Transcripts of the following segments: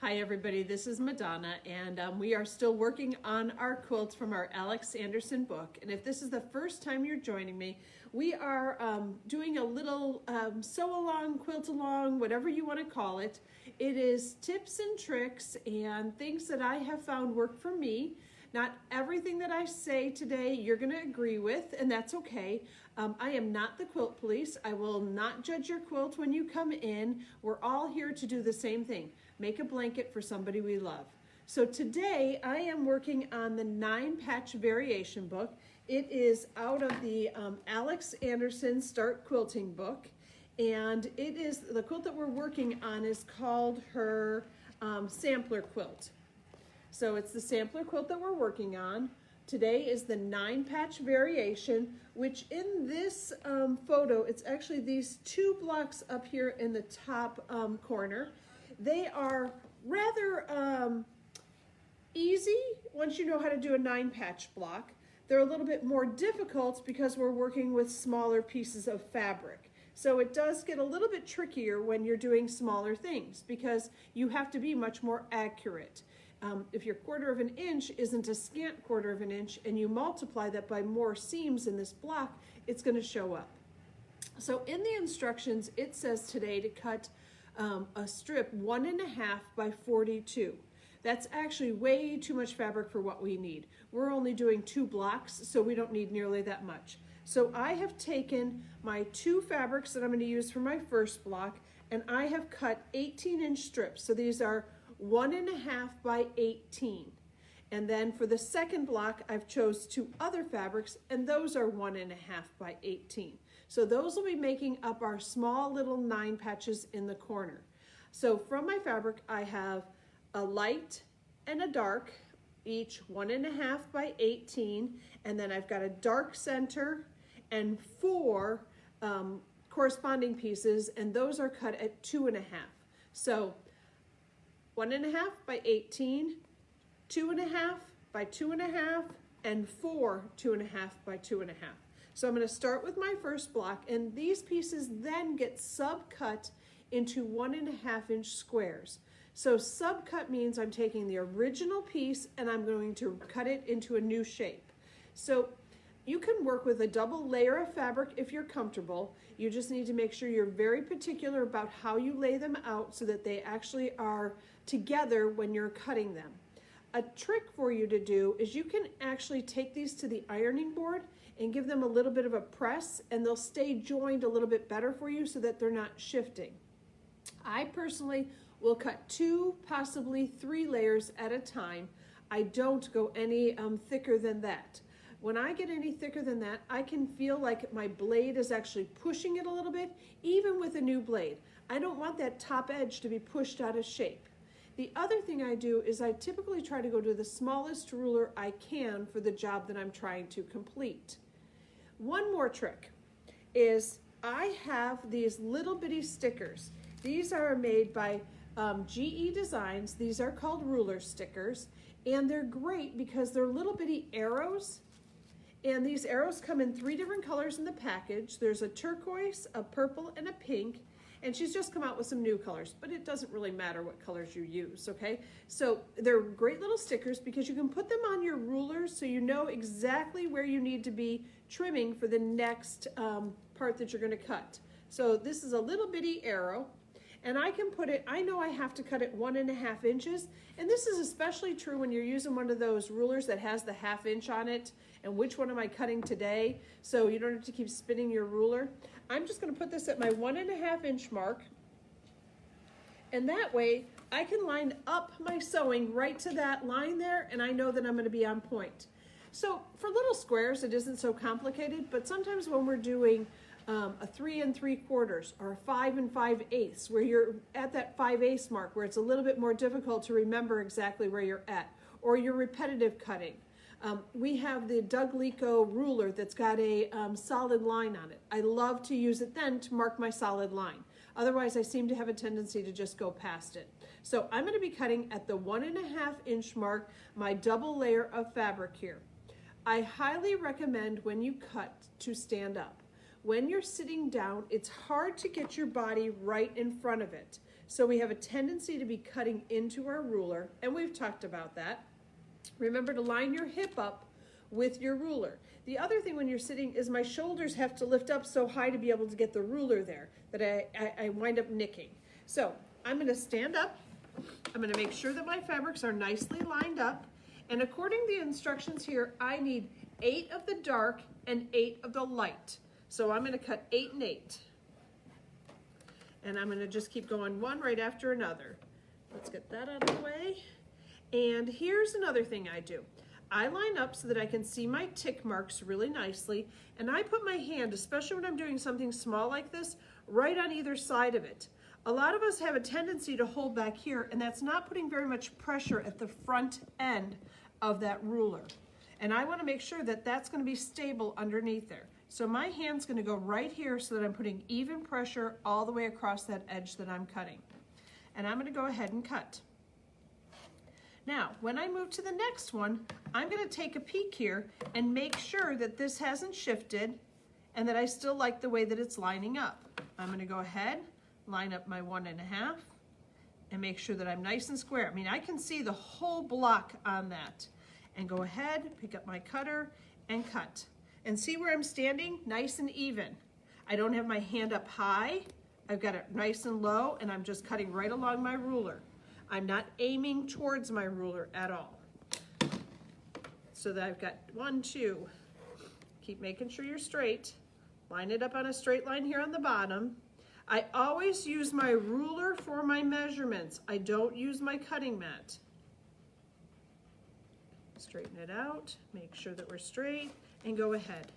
Hi everybody, this is MaDonna, and we are still working on our quilts from our Alex Anderson book. And if this is the first time you're joining me, we are doing a little sew along, quilt along, whatever you want to call it. It is tips and tricks and things that I have found work for me. Not everything that I say today you're going to agree with, and that's okay. I am not the quilt police. I will not judge your quilt when you come in. We're all here to do the same thing. Make a blanket for somebody we love. So today I am working on the 9-patch variation book. It is out of the Alex Anderson Start Quilting book. And it is, the quilt that we're working on is called her sampler quilt. So it's the sampler quilt that we're working on. Today is the 9-patch variation, which in this photo, it's actually these 2 blocks up here in the top corner. They are rather easy once you know how to do a 9-patch block. They're a little bit more difficult because we're working with smaller pieces of fabric. So it does get a little bit trickier when you're doing smaller things because you have to be much more accurate. If your 1/4 of an inch isn't a scant 1/4 of an inch and you multiply that by more seams in this block, it's going to show up. So in the instructions, it says today to cut a strip 1.5 by 42. That's actually way too much fabric for what we need. We're only doing 2 blocks, so we don't need nearly that much. So I have taken my 2 fabrics that I'm going to use for my first block, and I have cut 18-inch strips. So these are 1.5 by 18. And then for the second block, I've chose 2 other fabrics, and those are 1.5 by 18. So those will be making up our small little 9 patches in the corner. So from my fabric, I have a light and a dark, each 1.5 by 18, and then I've got a dark center and 4 corresponding pieces, and those are cut at 2.5. So 1.5 by 18, 2.5 by 2.5, and 4 2.5 by 2.5. So I'm going to start with my first block, and these pieces then get subcut into 1.5-inch squares. So subcut means I'm taking the original piece and I'm going to cut it into a new shape. So you can work with a double layer of fabric if you're comfortable. You just need to make sure you're very particular about how you lay them out so that they actually are together when you're cutting them. A trick for you to do is you can actually take these to the ironing board and give them a little bit of a press, and they'll stay joined a little bit better for you so that they're not shifting. I personally will cut 2, possibly 3 layers at a time. I don't go any thicker than that. When I get any thicker than that, I can feel like my blade is actually pushing it a little bit, even with a new blade. I don't want that top edge to be pushed out of shape. The other thing I do is I typically try to go to the smallest ruler I can for the job that I'm trying to complete. One more trick is I have these little bitty stickers. These are made by GE Designs. These are called ruler stickers, and they're great because they're little bitty arrows. And these arrows come in 3 different colors in the package. There's a turquoise, a purple, and a pink. And she's just come out with some new colors, but it doesn't really matter what colors you use, okay? So they're great little stickers because you can put them on your rulers so you know exactly where you need to be trimming for the next part that you're gonna cut. So this is a little bitty arrow, and I can put it, I know I have to cut it 1.5 inches, and this is especially true when you're using one of those rulers that has the 1/2 inch on it, and which one am I cutting today, so you don't have to keep spinning your ruler. I'm just going to put this at my 1.5 inch mark, and that way I can line up my sewing right to that line there, and I know that I'm going to be on point. So for little squares, it isn't so complicated, but sometimes when we're doing a 3 3/4 or a 5 5/8, where you're at that 5/8 mark, where it's a little bit more difficult to remember exactly where you're at, or you're repetitive cutting. We have the Doug Lico ruler that's got a solid line on it. I love to use it then to mark my solid line. Otherwise, I seem to have a tendency to just go past it. So I'm going to be cutting at the 1.5 inch mark, my double layer of fabric here. I highly recommend when you cut to stand up. When you're sitting down, it's hard to get your body right in front of it. So we have a tendency to be cutting into our ruler, and we've talked about that. Remember to line your hip up with your ruler. The other thing when you're sitting is my shoulders have to lift up so high to be able to get the ruler there that I wind up nicking. So I'm going to stand up. I'm going to make sure that my fabrics are nicely lined up. And according to the instructions here, I need 8 of the dark and 8 of the light. So I'm going to cut 8 and 8. And I'm going to just keep going one right after another. Let's get that out of the way. And here's another thing I do. I line up so that I can see my tick marks really nicely, and I put my hand, especially when I'm doing something small like this, right on either side of it. A lot of us have a tendency to hold back here, and that's not putting very much pressure at the front end of that ruler. And I want to make sure that that's going to be stable underneath there. So my hand's going to go right here so that I'm putting even pressure all the way across that edge that I'm cutting. And I'm going to go ahead and cut. Now, when I move to the next one, I'm going to take a peek here and make sure that this hasn't shifted and that I still like the way that it's lining up. I'm going to go ahead, line up my 1 1/2, and make sure that I'm nice and square. I mean, I can see the whole block on that. And go ahead, pick up my cutter, and cut. And see where I'm standing? Nice and even. I don't have my hand up high. I've got it nice and low, and I'm just cutting right along my ruler. I'm not aiming towards my ruler at all. So that I've got 1, 2. Keep making sure you're straight. Line it up on a straight line here on the bottom. I always use my ruler for my measurements. I don't use my cutting mat. Straighten it out, make sure that we're straight, and go ahead.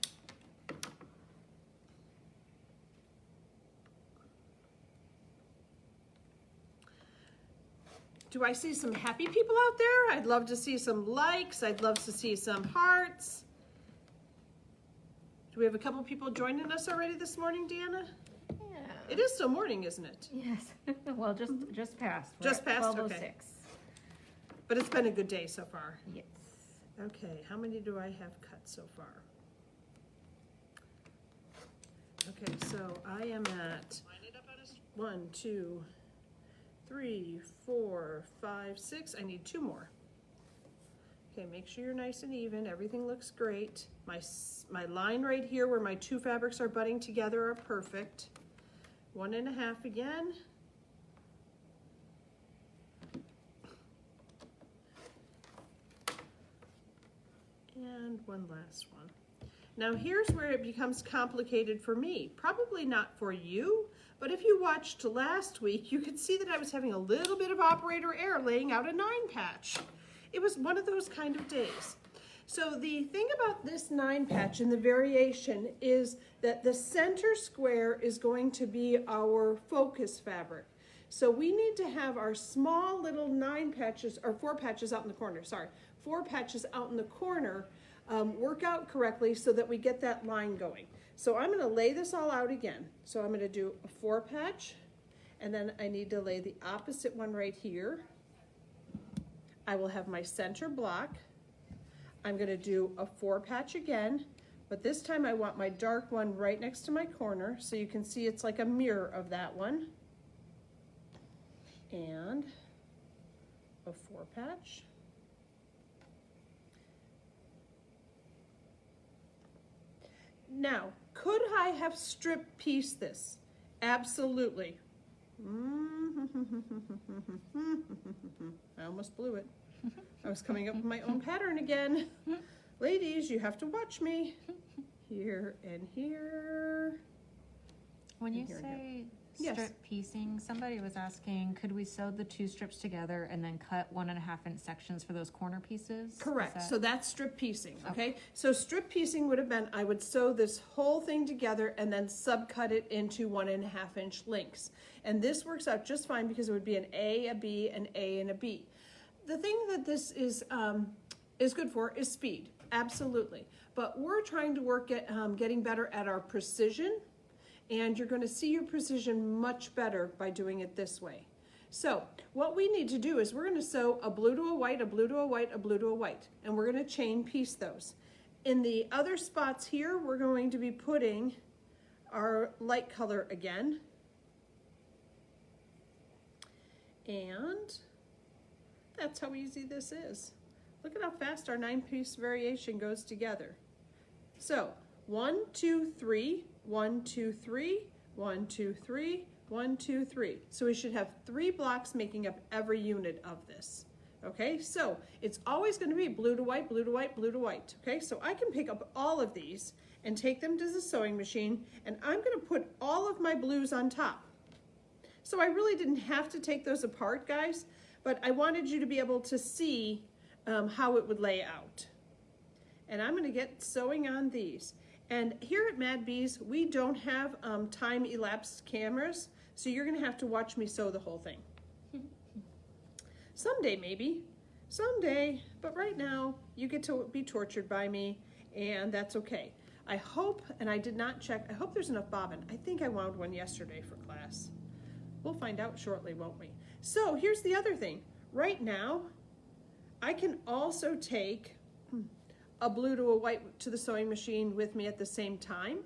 Do I see some happy people out there? I'd love to see some likes. I'd love to see some hearts. Do we have a couple people joining us already this morning, Deanna? Yeah. It is still morning, isn't it? Yes. Well, just passed. We're Just at passed? 12:06. Okay. But it's been a good day so far. Yes. Okay, how many do I have cut so far? Okay, so I am at 1, 2, 3, 4, 5, 6. I need 2 more. Okay, make sure you're nice and even. Everything looks great. My line right here where my 2 fabrics are butting together are perfect. 1 1/2 again. And one last one. Now here's where it becomes complicated for me. Probably not for you, but if you watched last week, you could see that I was having a little bit of operator error laying out a 9 patch. It was one of those kind of days. So the thing about this 9 patch and the variation is that the center square is going to be our focus fabric. So we need to have our small little 9 patches, or 4 patches out in the corner, sorry, 4 patches out in the corner work out correctly so that we get that line going. So I'm going to lay this all out again. So I'm going to do a 4 patch, and then I need to lay the opposite one right here. I will have my center block. I'm going to do a 4 patch again, but this time I want my dark one right next to my corner so you can see it's like a mirror of that one. And a 4 patch. Now, could I have strip pieced this? Absolutely. I almost blew it. I was coming up with my own pattern again. Ladies, you have to watch me. Here and here. When you say Yes. strip piecing, somebody was asking, could we sew the 2 strips together and then cut 1 1/2 inch sections for those corner pieces? Correct. So that's strip piecing, okay? So strip piecing would have been, I would sew this whole thing together and then subcut it into 1 1/2 inch lengths. And this works out just fine because it would be an A, a B, an A, and a B. The thing that this is good for is speed, absolutely. But we're trying to work at getting better at our precision, and you're going to see your precision much better by doing it this way. So what we need to do is we're going to sew a blue to a white, a blue to a white, a blue to a white, and we're going to chain piece those. In the other spots here, we're going to be putting our light color again. And that's how easy this is. Look at how fast our 9-piece variation goes together. So 1, 2, 3, 1, 2, 3, 1, 2, 3, 1, 2, 3. So we should have 3 blocks making up every unit of this. Okay, so it's always going to be blue to white, blue to white, blue to white. Okay, so I can pick up all of these and take them to the sewing machine, and I'm going to put all of my blues on top. So I really didn't have to take those apart, guys, but I wanted you to be able to see how it would lay out. And I'm going to get sewing on these. And here at Mad Bees, we don't have time-elapsed cameras, so you're going to have to watch me sew the whole thing. Someday, maybe. Someday. But right now, you get to be tortured by me, and that's okay. I hope, and I did not check, I hope there's enough bobbin. I think I wound one yesterday for class. We'll find out shortly, won't we? So here's the other thing. Right now, I can also take a blue to a white to the sewing machine with me at the same time,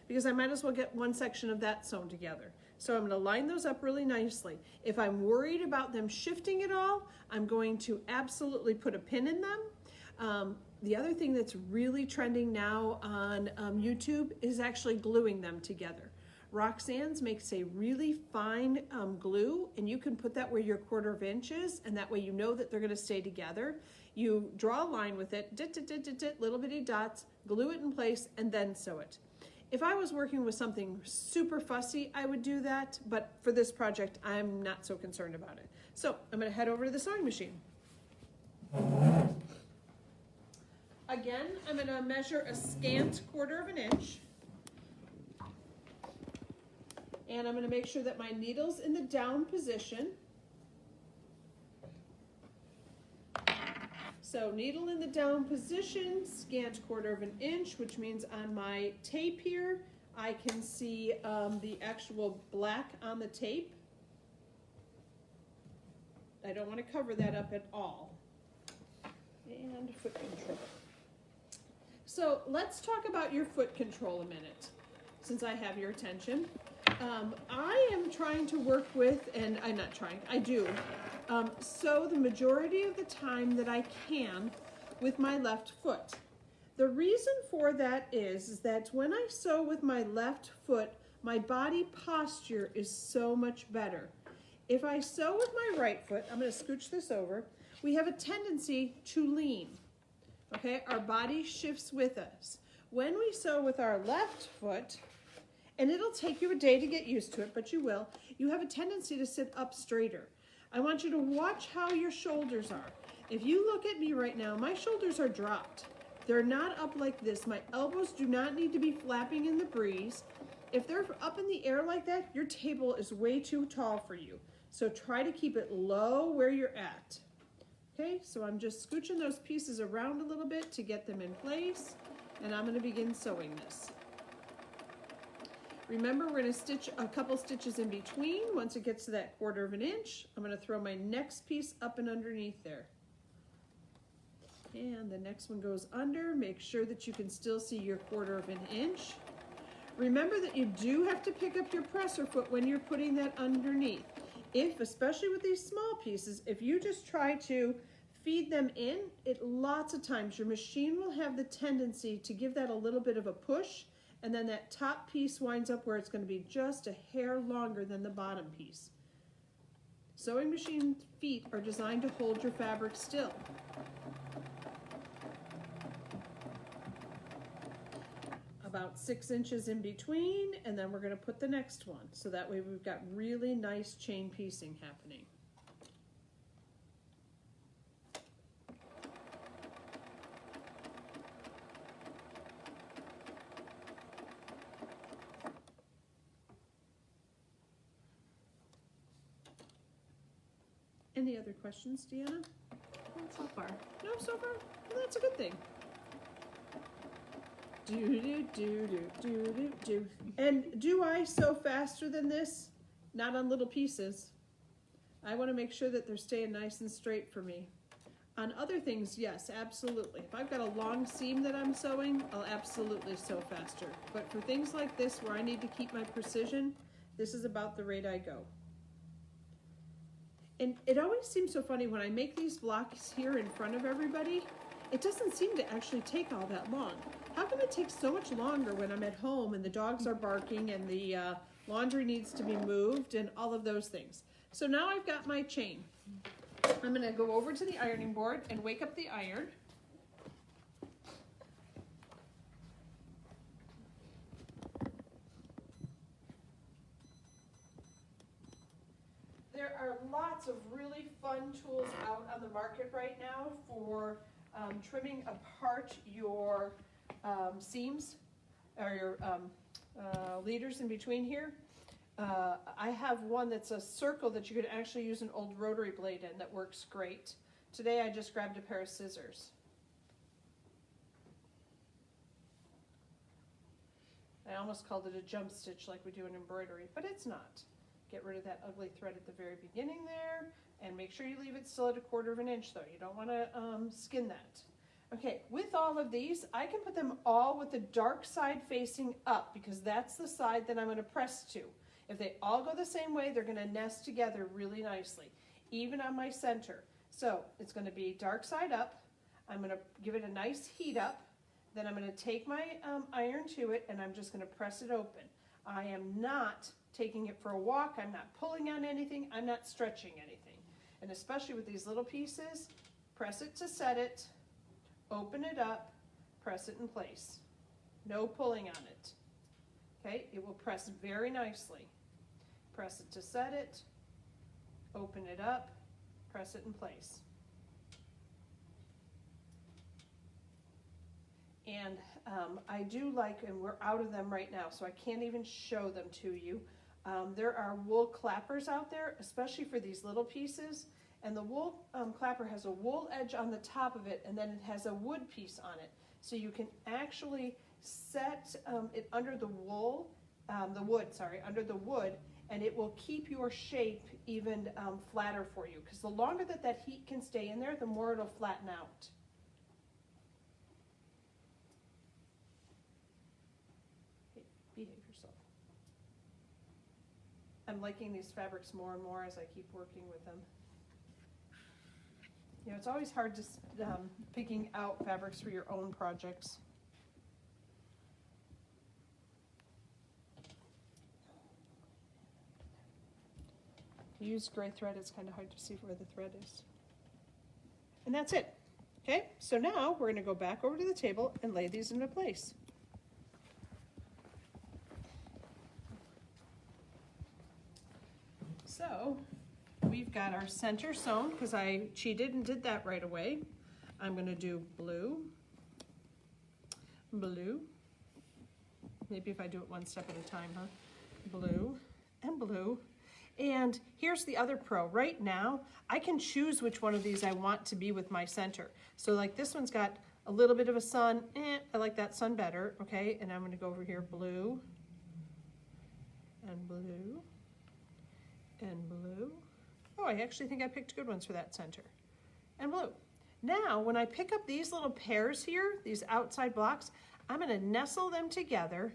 because I might as well get one section of that sewn together. So I'm going to line those up really nicely. If I'm worried about them shifting at all, I'm going to absolutely put a pin in them. The other thing that's really trending now on YouTube is actually gluing them together. Roxanne's makes a really fine glue, and you can put that where your 1/4 inch is, and that way you know that they're going to stay together. You draw a line with it, little bitty dots, glue it in place, and then sew it. If I was working with something super fussy, I would do that, but for this project, I'm not so concerned about it. So I'm going to head over to the sewing machine. Again, I'm going to measure a scant 1/4 inch. And I'm going to make sure that my needle's in the down position. So needle in the down position, scant 1/4 inch, which means on my tape here, I can see the actual black on the tape. I don't want to cover that up at all. And foot control. So let's talk about your foot control a minute, since I have your attention. I am trying to work with, and I'm not trying, I do, sew the majority of the time that I can with my left foot. The reason for that is that when I sew with my left foot, my body posture is so much better. If I sew with my right foot, I'm going to scooch this over, we have a tendency to lean. Okay, our body shifts with us. When we sew with our left foot, and it'll take you a day to get used to it, but you will, you have a tendency to sit up straighter. I want you to watch how your shoulders are. If you look at me right now, my shoulders are dropped. They're not up like this. My elbows do not need to be flapping in the breeze. If they're up in the air like that, your table is way too tall for you. So try to keep it low where you're at. Okay, so I'm just scooching those pieces around a little bit to get them in place, and I'm going to begin sewing this. Remember, we're going to stitch a couple stitches in between. Once it gets to that 1/4 inch, I'm going to throw my next piece up and underneath there. And the next one goes under. Make sure that you can still see your 1/4 inch. Remember that you do have to pick up your presser foot when you're putting that underneath. If, especially with these small pieces, if you just try to feed them in, lots of times your machine will have the tendency to give that a little bit of a push, and then that top piece winds up where it's going to be just a hair longer than the bottom piece. Sewing machine feet are designed to hold your fabric still. About 6 inches in between, and then we're going to put the next one. So that way we've got really nice chain piecing happening. Any other questions, Deanna? Not so far. No, so far? Well, that's a good thing. Do. And do I sew faster than this? Not on little pieces. I want to make sure that they're staying nice and straight for me. On other things, yes, absolutely. If I've got a long seam that I'm sewing, I'll absolutely sew faster. But for things like this where I need to keep my precision, this is about the rate I go. And it always seems so funny when I make these blocks here in front of everybody, it doesn't seem to actually take all that long. How come it takes so much longer when I'm at home and the dogs are barking and the laundry needs to be moved and all of those things? So now I've got my chain. I'm gonna go over to the ironing board and wake up the iron. There are lots of really fun tools out on the market right now for trimming apart your seams or your leaders in between here. I have one that's a circle that you could actually use an old rotary blade in that works great. Today I just grabbed a pair of scissors. I almost called it a jump stitch like we do in embroidery, but it's not. Get rid of that ugly thread at the very beginning there, and make sure you leave it still at 1/4 of an inch though. You don't want to skin that. Okay, with all of these, I can put them all with the dark side facing up because that's the side that I'm going to press to. If they all go the same way, they're going to nest together really nicely, even on my center. So it's going to be dark side up. I'm going to give it a nice heat up. Then I'm going to take my iron to it and I'm just going to press it open. I am not taking it for a walk. I'm not pulling on anything. I'm not stretching anything. And especially with these little pieces, press it to set it, open it up, press it in place. No pulling on it. Okay, it will press very nicely. Press it to set it, open it up, press it in place. And I do like, and we're out of them right now, so I can't even show them to you. There are wool clappers out there, especially for these little pieces. And the wool clapper has a wool edge on the top of it, and then it has a wood piece on it. So you can actually set it under the wood, under the wood, and it will keep your shape even flatter for you. Because the longer that that heat can stay in there, the more it'll flatten out. Hey, behave yourself. I'm liking these fabrics more and more as I keep working with them. You know, it's always hard just picking out fabrics for your own projects. If you use gray thread, it's kind of hard to see where the thread is. And that's it. Okay, so now we're going to go back over to the table and lay these into place. So we've got our center sewn because I cheated and did that right away. I'm going to do blue, blue. Maybe if I do it one step at a time, huh? Blue and blue. And here's the other pro. Right now, I can choose which one of these I want to be with my center. So like this one's got a little bit of a sun. I like that sun better, okay? And I'm going to go over here, blue and blue and blue. Oh, I actually think I picked good ones for that center. And blue. Now, when I pick up these little pairs here, these outside blocks, I'm going to nestle them together.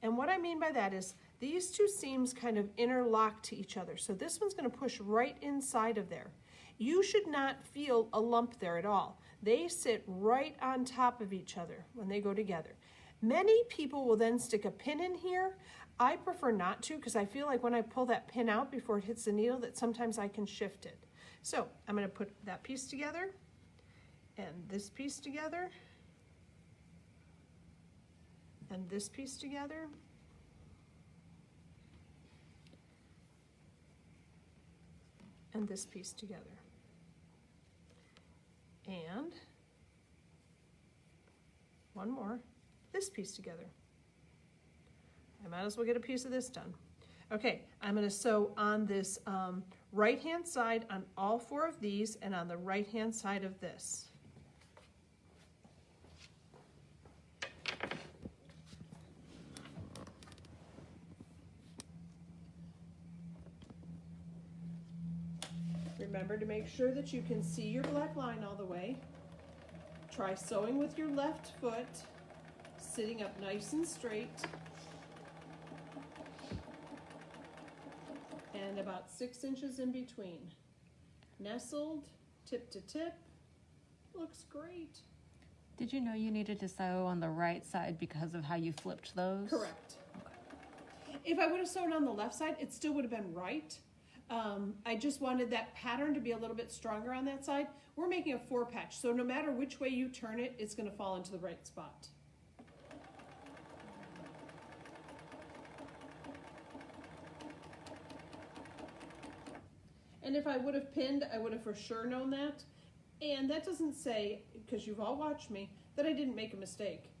And what I mean by that is these two seams kind of interlock to each other. So this one's going to push right inside of there. You should not feel a lump there at all. They sit right on top of each other when they go together. Many people will then stick a pin in here. I prefer not to because I feel like when I pull that pin out before it hits the needle that sometimes I can shift it. So I'm going to put that piece together and this piece together and this piece together. And this piece together. And one more, this piece together. I might as well get a piece of this done. Okay, I'm going to sew on this right-hand side on all 4 of these and on the right-hand side of this. Remember to make sure that you can see your black line all the way. Try sewing with your left foot, sitting up nice and straight. And about 6 inches in between. nestled, tip to tip. Looks great. Did you know you needed to sew on the right side because of how you flipped those? Correct. If I would have sewn on the left side, it still would have been right. I just wanted that pattern to be a little bit stronger on that side. We're making a 4-patch, so no matter which way you turn it, it's going to fall into the right spot. And if I would have pinned, I would have for sure known that. And that doesn't say, because you've all watched me, that I didn't make a mistake.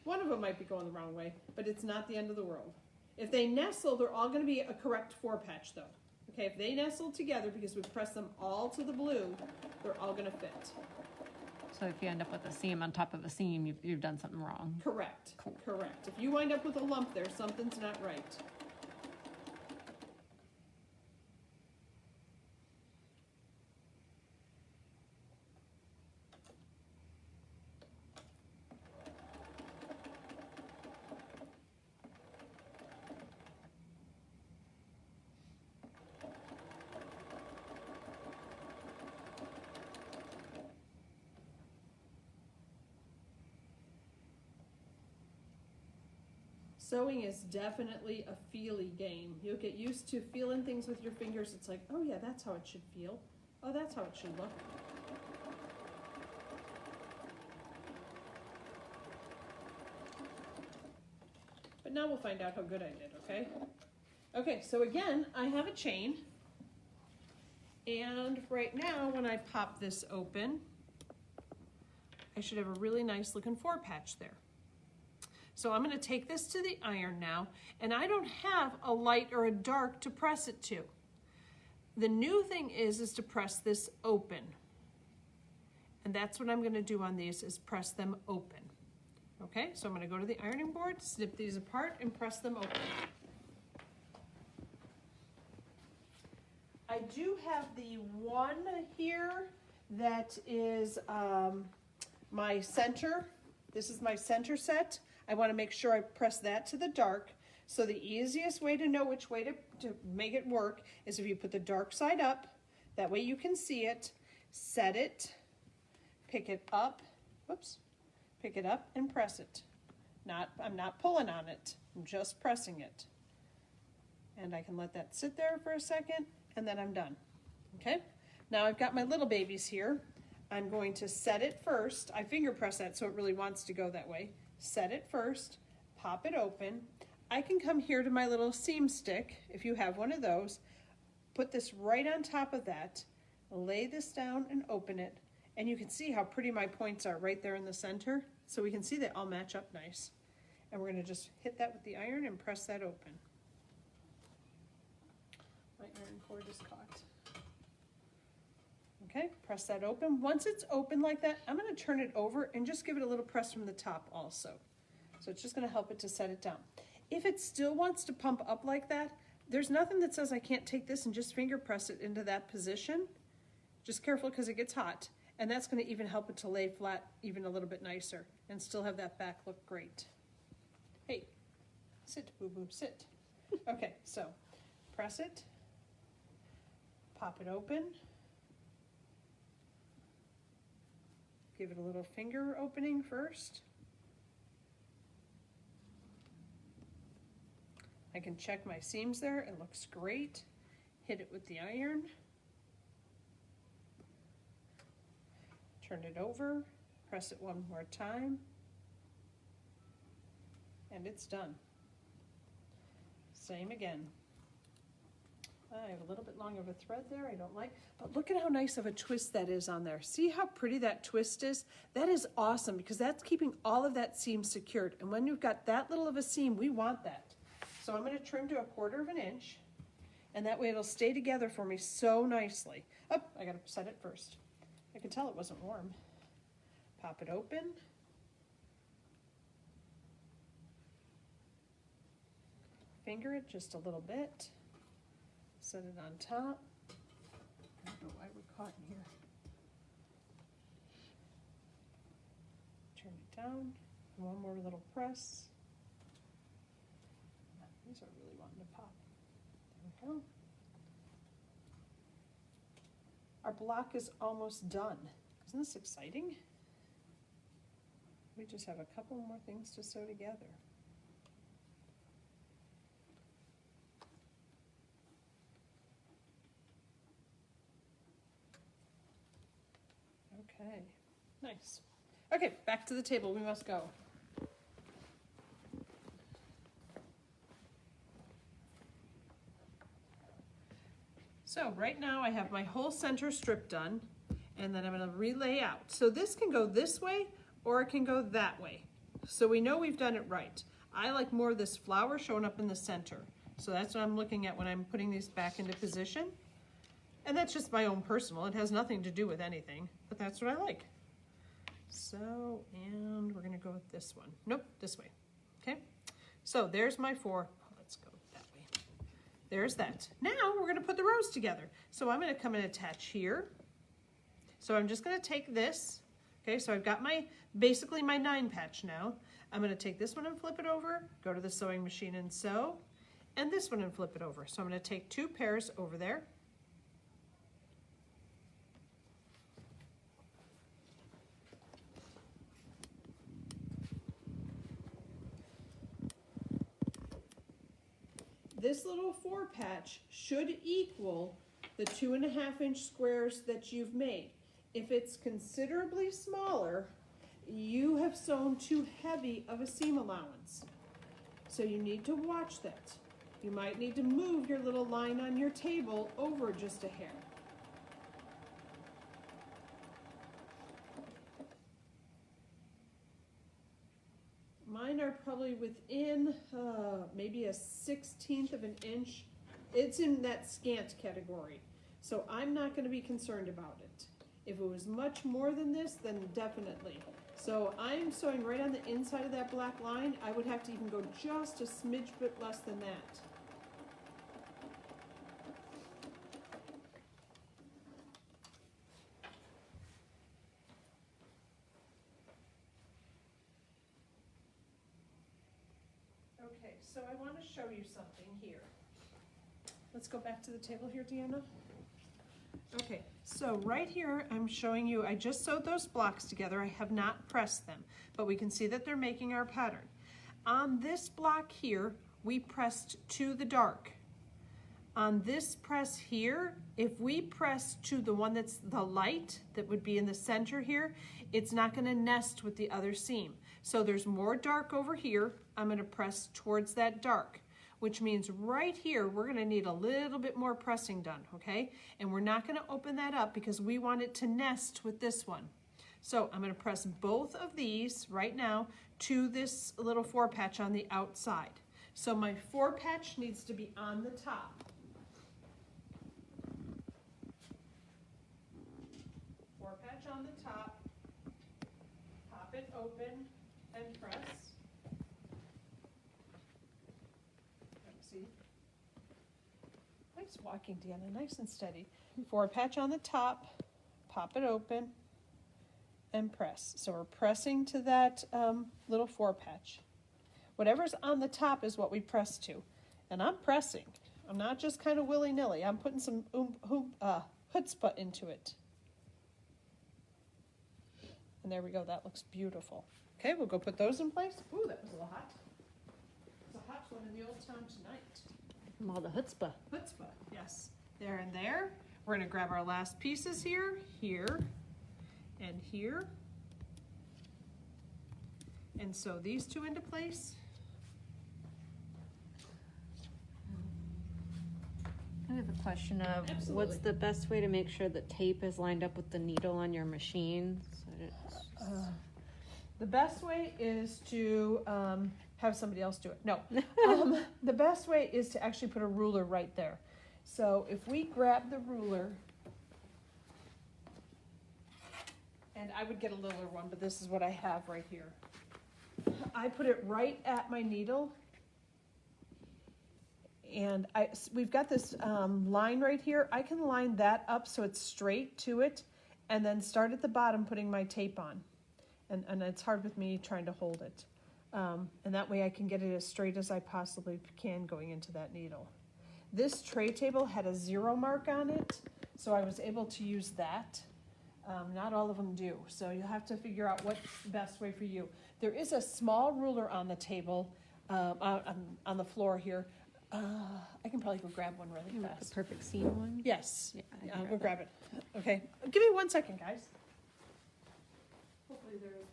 One of them might be going the wrong way, but it's not the end of the world. If they nestle, they're all going to be a correct 4-patch though. Okay, if they nestle together, because we press them all to the blue, they're all going to fit. So if you end up with a seam on top of a seam, you've done something wrong. Correct. Cool. Correct. If you wind up with a lump there, something's not right. Sewing is definitely a feely game. You'll get used to feeling things with your fingers. It's like, oh yeah, that's how it should feel. Oh, that's how it should look. But now we'll find out how good I did, okay? Okay, so again, I have a chain. And right now, when I pop this open, I should have a really nice looking 4-patch there. So I'm going to take this to the iron now, and I don't have a light or a dark to press it to. The new thing is to press this open. And that's what I'm going to do on these, is press them open. Okay, so I'm going to go to the ironing board, snip these apart, and press them open. I do have the one here that is my center. This is my center set. I want to make sure I press that to the dark. So the easiest way to know which way to make it work is if you put the dark side up, that way you can see it, set it, pick it up, whoops, pick it up and press it. I'm not pulling on it, I'm just pressing it. And I can let that sit there for a second, and then I'm done. Okay, now I've got my little babies here. I'm going to set it first. I finger press that so it really wants to go that way. Set it first, pop it open. I can come here to my little seam stick, if you have one of those, put this right on top of that, lay this down and open it, and you can see how pretty my points are right there in the center. So we can see they all match up nice. And we're going to just hit that with the iron and press that open. My iron cord is caught. Okay, press that open. Once it's open like that, I'm going to turn it over and just give it a little press from the top also. So it's just going to help it to set it down. If it still wants to pump up like that, there's nothing that says I can't take this and just finger press it into that position. Just careful because it gets hot. And that's going to even help it to lay flat even a little bit nicer and still have that back look great. Hey, sit, boo-boo, sit. Okay, so press it, pop it open. Give it a little finger opening first. I can check my seams there, it looks great. Hit it with the iron. Turn it over, press it one more time, and it's done. Same again. I have a little bit long of a thread there, I don't like, but look at how nice of a twist that is on there. See how pretty that twist is? That is awesome because that's keeping all of that seam secured. And when you've got that little of a seam, we want that. So I'm going to trim to 1/4 inch, and that way it'll stay together for me so nicely. Oh, I got to set it first. I could tell it wasn't warm. Pop it open. Finger it just a little bit. Set it on top. I don't know why we're caught in here. Turn it down. One more little press. These are really wanting to pop. There we go. our block is almost done. Isn't this exciting? We just have a couple more things to sew together. Okay, nice. Okay, back to the table, we must go. So right now I have my whole center strip done, and then I'm gonna relay out. So this can go this way, or it can go that way. So we know we've done it right. I like more of this flower showing up in the center. So that's what I'm looking at when I'm putting these back into position. And that's just my own personal, it has nothing to do with anything, but that's what I like. So, and we're gonna go with this one. Nope, this way, okay? So there's my 4, let's go that way. There's that. Now we're gonna put the rows together. So I'm gonna come and attach here. So I'm just gonna take this, okay, so I've got basically my 9 patch now. I'm gonna take this one and flip it over, go to the sewing machine and sew, and this one and flip it over. So I'm gonna take 2 pairs over there. This little 4 patch should equal the 2.5-inch squares that you've made. If it's considerably smaller, you have sewn too heavy of a seam allowance. So you need to watch that. You might need to move your little line on your table over just a hair. Mine are probably within maybe a 1/16 of an inch. It's in that scant category. So I'm not going to be concerned about it. If it was much more than this, then definitely. So I'm sewing right on the inside of that black line. I would have to even go just a smidge bit less than that. Okay, so I want to show you something here. Let's go back to the table here, Deanna. Okay, so right here I'm showing you, I just sewed those blocks together. I have not pressed them, but we can see that they're making our pattern. On this block here, we pressed to the dark. On this press here, if we press to the one that's the light, that would be in the center here, it's not going to nest with the other seam. So there's more dark over here. I'm going to press towards that dark, which means right here, we're going to need a little bit more pressing done, okay? And we're not going to open that up because we want it to nest with this one. So I'm going to press both of these right now to this little 4 patch on the outside. So my 4 patch needs to be on the top. 4 patch on the top, pop it open and press. See? Nice walking, Deanna, nice and steady. 4 patch on the top, pop it open, and press. So we're pressing to that little 4 patch. Whatever's on the top is what we press to. And I'm pressing. I'm not just kind of willy-nilly. I'm putting some chutzpah into it. And there we go, that looks beautiful. Okay, we'll go put those in place. Ooh, that was a little hot. It's a hot one in the old town tonight. All the chutzpah. Chutzpah, yes. There and there. We're gonna grab our last pieces here, here, and here. And sew these 2 into place. I have a question of Absolutely. What's the best way to make sure that tape is lined up with the needle on your machine? So that it's... The best way is to have somebody else do it. No, the best way is to actually put a ruler right there. So if we grab the ruler, and I would get a littler one, but this is what I have right here. I put it right at my needle, and we've got this line right here. I can line that up so it's straight to it, and then start at the bottom putting my tape on. And it's hard with me trying to hold it. And that way I can get it as straight as I possibly can going into that needle. This tray table had a 0 mark on it, So I was able to use that. Not all of them do, so you'll have to figure out what's the best way for you. There is a small ruler on the table, on the floor here. I can probably go grab one really The fast. perfect seam one? Yes, Yeah, I can I'll grab go that. grab it. Okay, give me 1 second, guys. Hopefully there is one.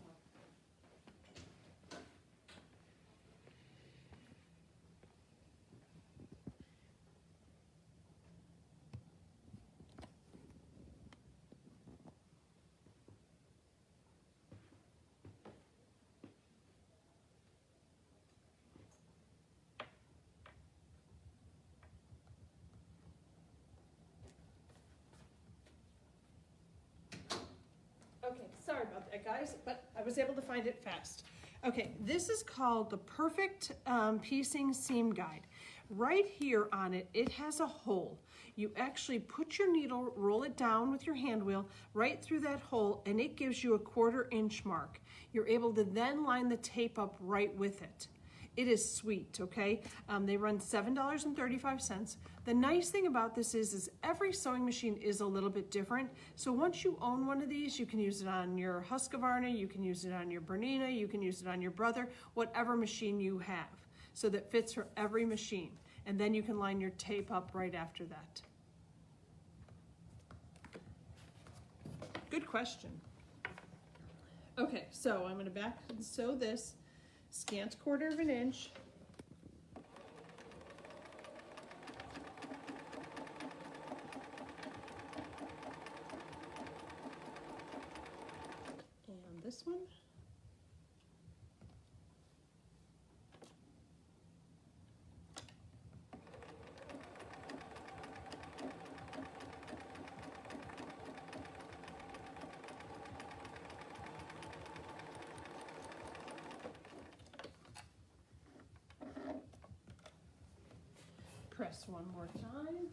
Okay, sorry about that, guys, but I was able to find it fast. Okay, this is called the Perfect Piecing Seam Guide. Right here on it, it has a hole. You actually put your needle, roll it down with your hand wheel right through that hole, and it gives you a 1/4 inch mark. You're able to then line the tape up right with it. It is sweet, okay? They run $7.35. The nice thing about this is every sewing machine is a little bit different. So once you own one of these, you can use it on your Husqvarna, you can use it on your Bernina, you can use it on your Brother, whatever machine you have. So that fits for every machine. And then you can line your tape up right after that. Good question. Okay, so I'm gonna back and sew this scant 1/4 inch. And this one. Press one more time.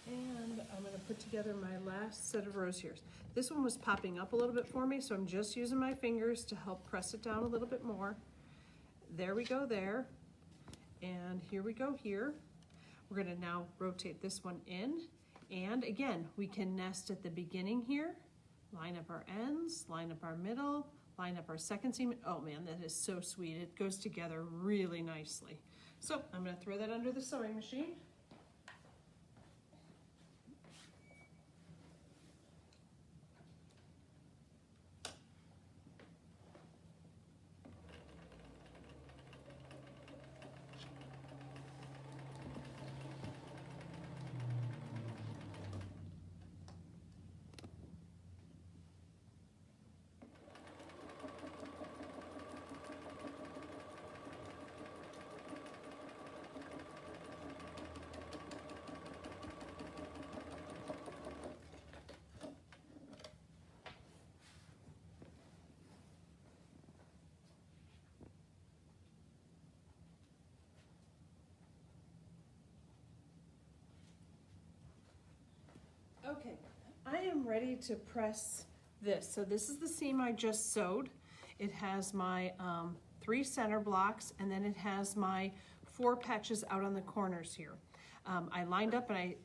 And I'm gonna put together my last set of rows here. This one was popping up a little bit for me, so I'm just using my fingers to help press it down a little bit more. There we go there. And here we go here. We're gonna now rotate this one in. And again, we can nest at the beginning here, line up our ends, line up our middle, line up our second seam. Oh man, that is so sweet. It goes together really nicely. So I'm gonna throw that under the sewing machine. Okay, I am ready to press this. So this is the seam I just sewed. It has my 3 center blocks, and then it has my 4 patches out on the corners here. I lined up and I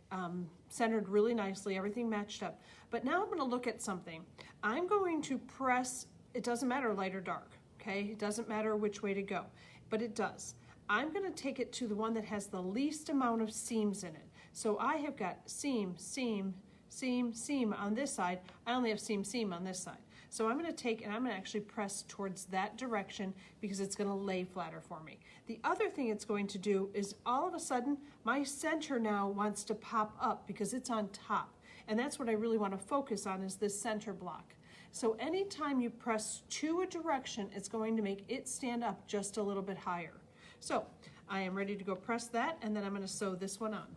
centered really nicely, everything matched up. But now I'm gonna look at something. I'm going to press, it doesn't matter light or dark, okay? It doesn't matter which way to go, but it does. I'm gonna take it to the one that has the least amount of seams in it. So I have got seam, seam, seam, seam on this side. I only have seam, seam on this side. So I'm gonna take and I'm gonna actually press towards that direction because it's gonna lay flatter for me. The other thing it's going to do is all of a sudden, my center now wants to pop up because it's on top. And that's what I really wanna focus on is this center block. So anytime you press to a direction, it's going to make it stand up just a little bit higher. So I am ready to go press that, and then I'm gonna sew this one on.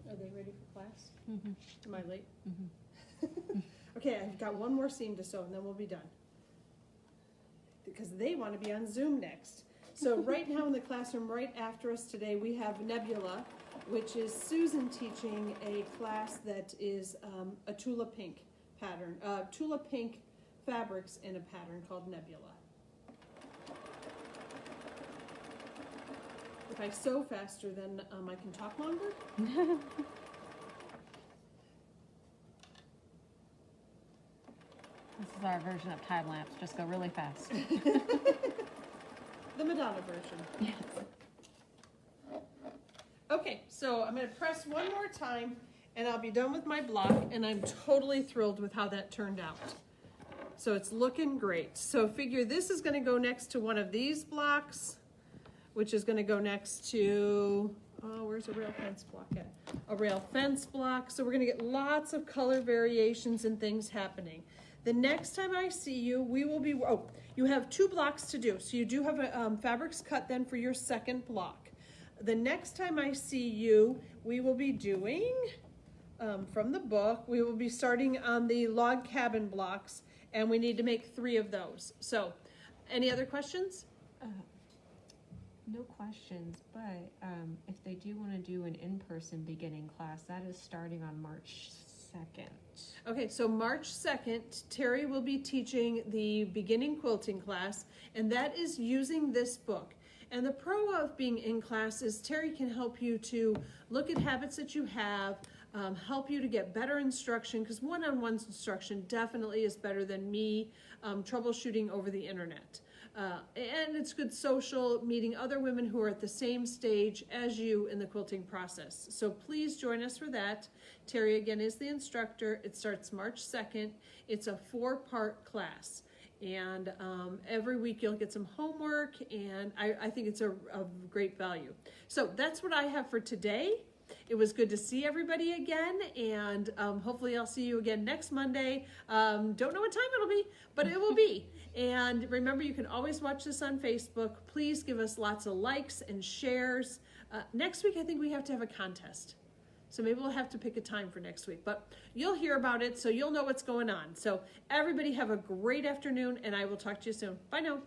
Are they ready for class? Am I late? Okay, I've got one more seam to sew and then we'll be done. Because they want to be on Zoom next. So right now in the classroom, right after us today, we have Nebula, which is Susan teaching a class that is a Tula Pink pattern, Tula Pink fabrics in a pattern called Nebula. If I sew faster, then I can talk longer. This is our version of time lapse. Just go really fast. The MaDonna version. Yes. Okay, so I'm going to press one more time and I'll be done with my block, and I'm totally thrilled with how that turned out. So it's looking great. So figure this is going to go next to one of these blocks, which is going to go next to, oh, where's a rail fence block at? A rail fence block. So we're going to get lots of color variations and things happening. The next time I see you, we will be, oh, you have 2 blocks to do. So you do have a fabrics cut then for your second block. The next time I see you, we will be doing, from the book, we will be starting on the log cabin blocks, and we need to make 3 of those. So, any other questions? No questions, but if they do want to do an in-person beginning class, that is starting on March 2nd. Okay, so March 2nd, Terry will be teaching the beginning quilting class, and that is using this book. And the pro of being in class is Terry can help you to look at habits that you have, help you to get better instruction, because one-on-one instruction definitely is better than me troubleshooting over the internet. And it's good social, meeting other women who are at the same stage as you in the quilting process. So please join us for that. Terry, again, is the instructor. It starts March 2nd. It's a 4-part class. And every week you'll get some homework, and I think it's a great value. So that's what I have for today. It was good to see everybody again, and hopefully I'll see you again next Monday. Don't know what time it'll be, but it will be. And remember, you can always watch this on Facebook. Please give us lots of likes and shares. Next week, I think we have to have a contest. So maybe we'll have to pick a time for next week, but you'll hear about it, so you'll know what's going on. So everybody have a great afternoon, and I will talk to you soon. Bye now.